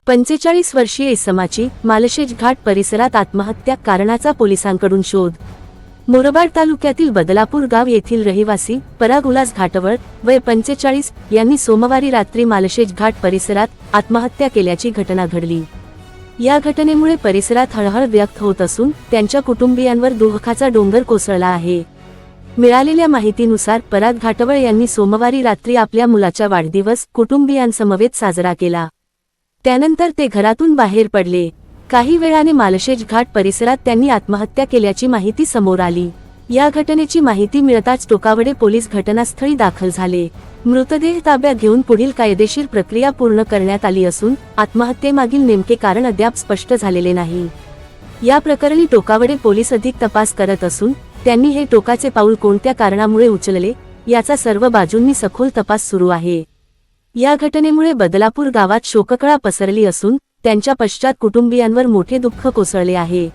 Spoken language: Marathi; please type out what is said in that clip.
45 वर्षीय इसमाची मालशेज घाट परिसरात आत्महत्या कारणाचा पोलिसांकडून शोध। मुरबाड तालुक्यातील बदलापूर गाव येथील रहिवासी पराग उल्हास घाटवळ वय 45 यांनी सोमवारी रात्री मालशेज घाट परिसरात आत्महत्या केल्याची घटना घडली। या घटनेमुळे परिसरात हळहळ व्यक्त होत असून त्यांच्या कुटुंबियांवर दुःखाचा डोंगर कोसळला आहे। मिळालेल्या माहितीनुसार पराग घाटवळ यांनी सोमवारी रात्री आपल्या मुलाचा वाढदिवस कुटुंबियांसमवेत साजरा केला। त्यानंतर ते घरातून बाहेर पडले। काही वेळाने मालशेज घाट परिसरात त्यांनी आत्महत्या केल्याची माहिती समोर आली। या घटनेची माहिती मिळताच टोकावडे पोलीस घटनास्थळी दाखल झाले। मृतदेह ताब्यात घेऊन पुढील कायदेशीर प्रक्रिया पूर्ण करण्यात आली असून आत्महत्येमागील नेमके कारण अद्याप स्पष्ट झालेले नाही। या प्रकरणी टोकावडे पोलीस अधिक तपास करत असून त्यांनी हे टोकाचे पाऊल कोणत्या कारणामुळे उचलले याचा सर्व बाजूंनी सखोल तपास सुरू आहे। या घटनेमुळे बदलापूर गावात शोककळा पसरली असून त्यांच्या पश्चात कुटुंबियांवर मोठे दुःख कोसळले आहे।